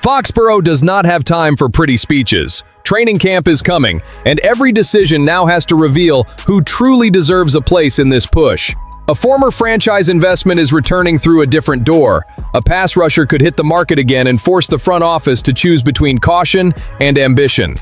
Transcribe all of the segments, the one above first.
Foxborough does not have time for pretty speeches. Training camp is coming, and every decision now has to reveal who truly deserves a place in this push. A former franchise investment is returning through a different door. A pass rusher could hit the market again and force the front office to choose between caution and ambition.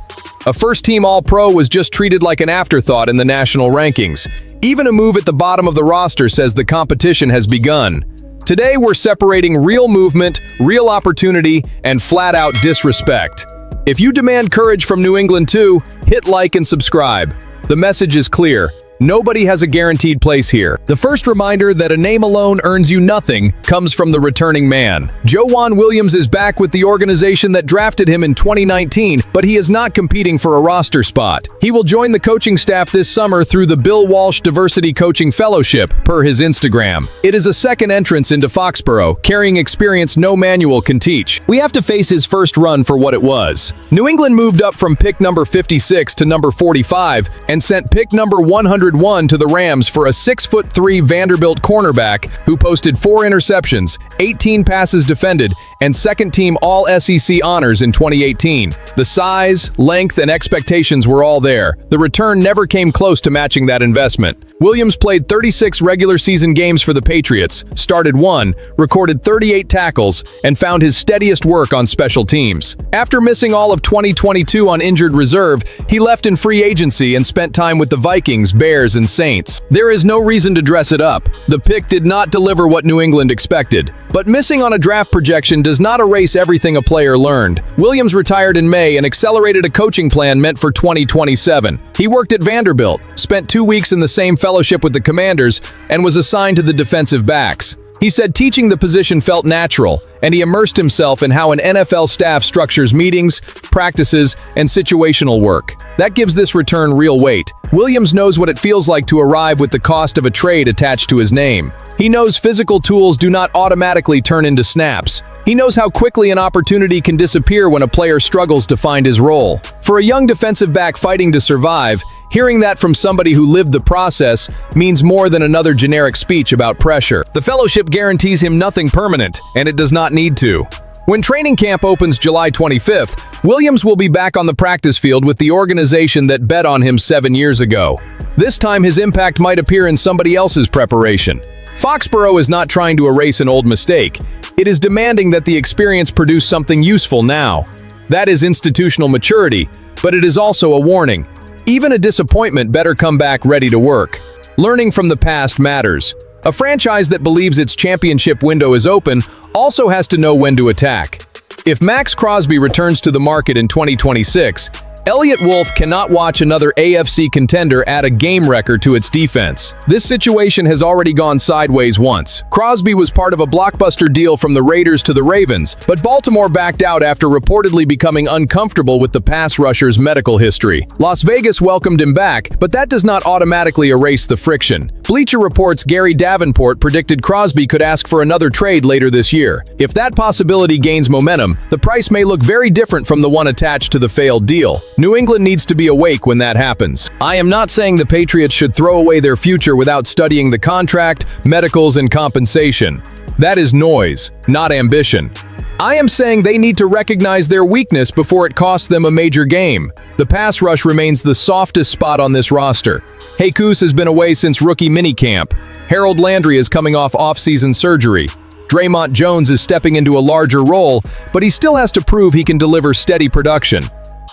A first-team All-Pro was just treated like an afterthought in the national rankings. Even a move at the bottom of the roster says the competition has begun. Today, we're separating real movement, real opportunity, and flat-out disrespect. If you demand courage from New England too, hit like and subscribe. The message is clear. Nobody has a guaranteed place here. The first reminder that a name alone earns you nothing comes from the returning man. Joejuan Williams is back with the organization that drafted him in 2019, but he is not competing for a roster spot. He will join the coaching staff this summer through the Bill Walsh Diversity Coaching Fellowship, per his Instagram. It is a second entrance into Foxborough, carrying experience no manual can teach. We have to face his first run for what it was. New England moved up from pick number 56 to number 45 and sent pick number 101 to the Rams for a 6'3" Vanderbilt cornerback who posted 4 interceptions, 18 passes defended, and second-team All-SEC honors in 2018. The size, length, and expectations were all there. The return never came close to matching that investment. Williams played 36 regular season games for the Patriots, started 1, recorded 38 tackles, and found his steadiest work on special teams. After missing all of 2022 on injured reserve, he left in free agency and spent time with the Vikings, Bears, and Saints. There is no reason to dress it up. The pick did not deliver what New England expected. But missing on a draft projection does not erase everything a player learned. Williams retired in May and accelerated a coaching plan meant for 2027. He worked at Vanderbilt, spent 2 weeks in the same fellowship with the Commanders, and was assigned to the defensive backs. He said teaching the position felt natural, and he immersed himself in how an NFL staff structures meetings, practices, and situational work. That gives this return real weight. Williams knows what it feels like to arrive with the cost of a trade attached to his name. He knows physical tools do not automatically turn into snaps. He knows how quickly an opportunity can disappear when a player struggles to find his role. For a young defensive back fighting to survive, hearing that from somebody who lived the process means more than another generic speech about pressure. The fellowship guarantees him nothing permanent, and it does not need to. When training camp opens July 25th, Williams will be back on the practice field with the organization that bet on him 7 years ago. This time his impact might appear in somebody else's preparation. Foxborough is not trying to erase an old mistake. It is demanding that the experience produce something useful now. That is institutional maturity, but it is also a warning. Even a disappointment better come back ready to work. Learning from the past matters. A franchise that believes its championship window is open also has to know when to attack. If Maxx Crosby returns to the market in 2026, Eliot Wolf cannot watch another AFC contender add a game record to its defense. This situation has already gone sideways once. Crosby was part of a blockbuster deal from the Raiders to the Ravens, but Baltimore backed out after reportedly becoming uncomfortable with the pass rusher's medical history. Las Vegas welcomed him back, but that does not automatically erase the friction. Bleacher Report's Gary Davenport predicted Crosby could ask for another trade later this year. If that possibility gains momentum, the price may look very different from the one attached to the failed deal. New England needs to be awake when that happens. I am not saying the Patriots should throw away their future without studying the contract, medicals, and compensation. That is noise, not ambition. I am saying they need to recognize their weakness before it costs them a major game. The pass rush remains the softest spot on this roster. Jesus has been away since rookie minicamp. Harold Landry is coming off off-season surgery. Dre'Mont Jones is stepping into a larger role, but he still has to prove he can deliver steady production.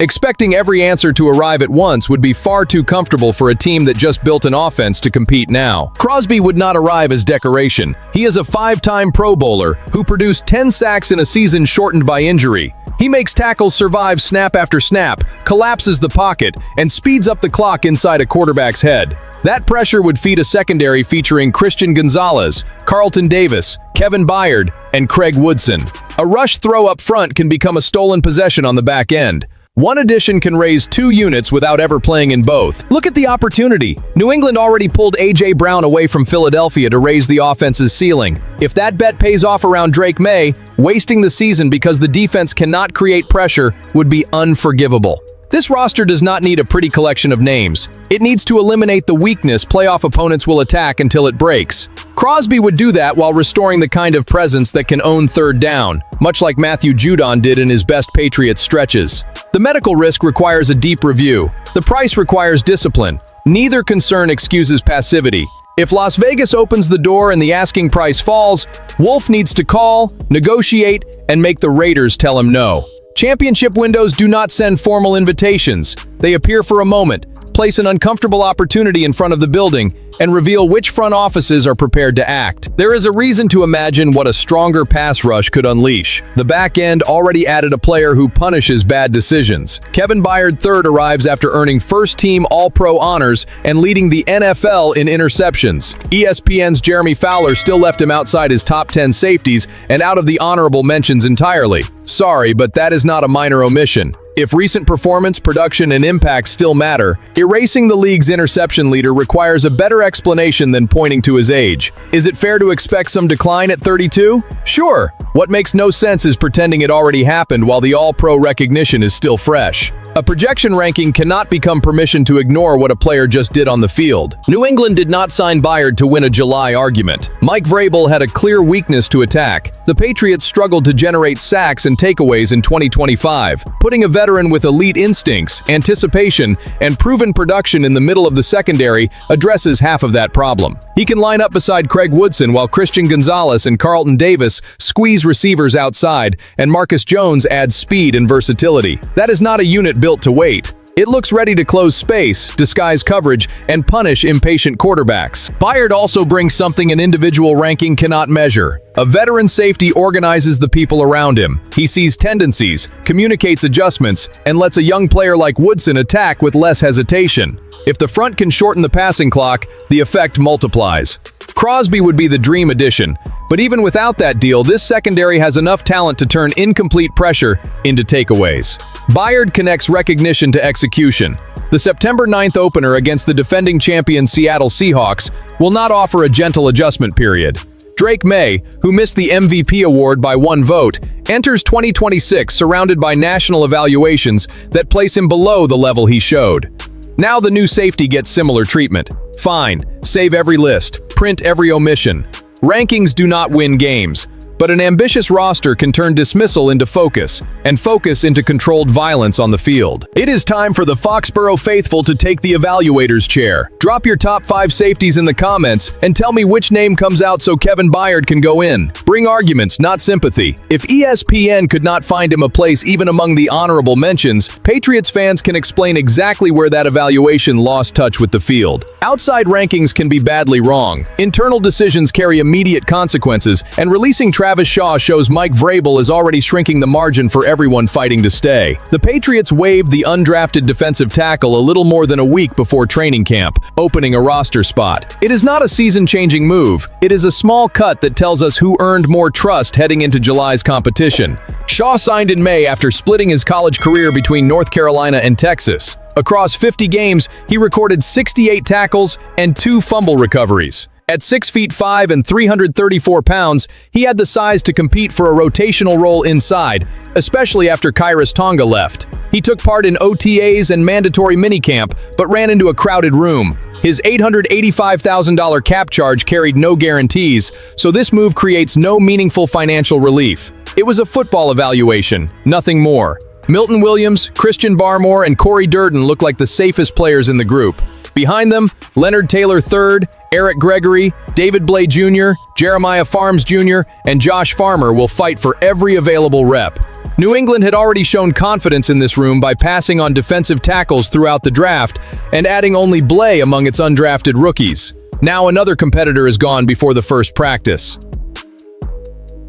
Expecting every answer to arrive at once would be far too comfortable for a team that just built an offense to compete now. Crosby would not arrive as decoration. He is a 5-time Pro Bowler who produced 10 sacks in a season shortened by injury. He makes tackles survive snap after snap, collapses the pocket, and speeds up the clock inside a quarterback's head. That pressure would feed a secondary featuring Christian Gonzalez, Carlton Davis, Kevin Byard, and Craig Woodson. A rush throw up front can become a stolen possession on the back end. One addition can raise 2 units without ever playing in both. Look at the opportunity. New England already pulled A.J. Brown away from Philadelphia to raise the offense's ceiling. If that bet pays off around Drake Maye, wasting the season because the defense cannot create pressure would be unforgivable. This roster does not need a pretty collection of names. It needs to eliminate the weakness playoff opponents will attack until it breaks. Crosby would do that while restoring the kind of presence that can own third down, much like Matthew Judon did in his best Patriots stretches. The medical risk requires a deep review. The price requires discipline. Neither concern excuses passivity. If Las Vegas opens the door and the asking price falls, Wolf needs to call, negotiate, and make the Raiders tell him no. Championship windows do not send formal invitations. They appear for a moment, place an uncomfortable opportunity in front of the building, and reveal which front offices are prepared to act. There is a reason to imagine what a stronger pass rush could unleash. The back end already added a player who punishes bad decisions. Kevin Byard III arrives after earning first-team All-Pro honors and leading the NFL in interceptions. ESPN's Jeremy Fowler still left him outside his top 10 safeties and out of the honorable mentions entirely. Sorry, but that is not a minor omission. If recent performance, production, and impact still matter, erasing the league's interception leader requires a better explanation than pointing to his age. Is it fair to expect some decline at 32? Sure. What makes no sense is pretending it already happened while the All-Pro recognition is still fresh. A projection ranking cannot become permission to ignore what a player just did on the field. New England did not sign Byard to win a July argument. Mike Vrabel had a clear weakness to attack. The Patriots struggled to generate sacks and takeaways in 2025. Putting a veteran with elite instincts, anticipation, and proven production in the middle of the secondary addresses half of that problem. He can line up beside Craig Woodson while Christian Gonzalez and Carlton Davis squeeze receivers outside, and Marcus Jones adds speed and versatility. That is not a unit built to wait. It looks ready to close space, disguise coverage, and punish impatient quarterbacks. Byard also brings something an individual ranking cannot measure. A veteran safety organizes the people around him. He sees tendencies, communicates adjustments, and lets a young player like Woodson attack with less hesitation. If the front can shorten the passing clock, the effect multiplies. Crosby would be the dream addition, but even without that deal, this secondary has enough talent to turn incomplete pressure into takeaways. Byard connects recognition to execution. The September 9th opener against the defending champion Seattle Seahawks will not offer a gentle adjustment period. Drake Maye, who missed the MVP award by 1 vote, enters 2026 surrounded by national evaluations that place him below the level he showed. Now the new safety gets similar treatment. Fine, save every list, print every omission. Rankings do not win games, but an ambitious roster can turn dismissal into focus, and focus into controlled violence on the field. It is time for the Foxborough faithful to take the evaluator's chair. Drop your top 5 safeties in the comments and tell me which name comes out so Kevin Byard can go in. Bring arguments, not sympathy. If ESPN could not find him a place even among the honorable mentions, Patriots fans can explain exactly where that evaluation lost touch with the field. Outside rankings can be badly wrong. Internal decisions carry immediate consequences, and releasing Travis Shaw shows Mike Vrabel is already shrinking the margin for everyone fighting to stay. The Patriots waived the undrafted defensive tackle a little more than a week before training camp, opening a roster spot. It is not a season-changing move. It is a small cut that tells us who earned more trust heading into July's competition. Shaw signed in May after splitting his college career between North Carolina and Texas. Across 50 games, he recorded 68 tackles and 2 fumble recoveries. At 6'5" and 334 pounds, he had the size to compete for a rotational role inside, especially after Kairos Tonga left. He took part in OTAs and mandatory minicamp, but ran into a crowded room. His $885,000 cap charge carried no guarantees, so this move creates no meaningful financial relief. It was a football evaluation, nothing more. Milton Williams, Christian Barmore, and Corey Durden look like the safest players in the group. Behind them, Leonard Taylor III, Eric Gregory, David Blay Jr., Jeremiah Farms Jr., and Josh Farmer will fight for every available rep. New England had already shown confidence in this room by passing on defensive tackles throughout the draft and adding only Blay among its undrafted rookies. Now another competitor is gone before the first practice.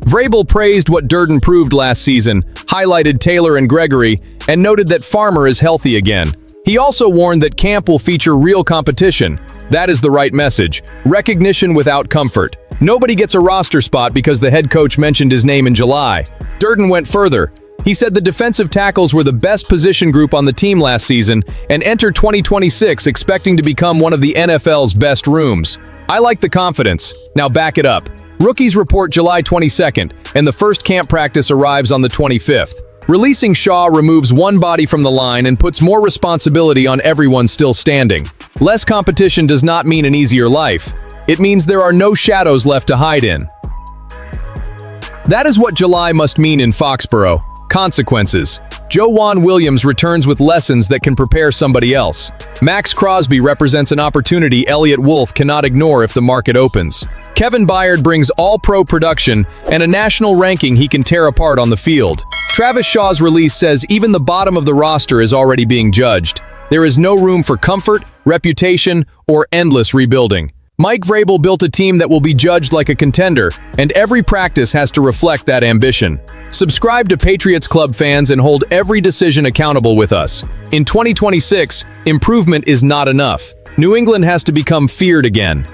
Vrabel praised what Durden proved last season, highlighted Taylor and Gregory, and noted that Farmer is healthy again. He also warned that camp will feature real competition. That is the right message. Recognition without comfort. Nobody gets a roster spot because the head coach mentioned his name in July. Durden went further. He said the defensive tackles were the best position group on the team last season and entered 2026 expecting to become one of the NFL's best rooms. I like the confidence. Now back it up. Rookies report July 22nd, and the first camp practice arrives on the 25th. Releasing Shaw removes one body from the line and puts more responsibility on everyone still standing. Less competition does not mean an easier life. It means there are no shadows left to hide in. That is what July must mean in Foxborough. Consequences. Joejuan Williams returns with lessons that can prepare somebody else. Maxx Crosby represents an opportunity Eliot Wolf cannot ignore if the market opens. Kevin Byard brings all-pro production and a national ranking he can tear apart on the field. Travis Shaw's release says even the bottom of the roster is already being judged. There is no room for comfort, reputation, or endless rebuilding. Mike Vrabel built a team that will be judged like a contender, and every practice has to reflect that ambition. Subscribe to Patriots Club fans and hold every decision accountable with us. In 2026, improvement is not enough. New England has to become feared again.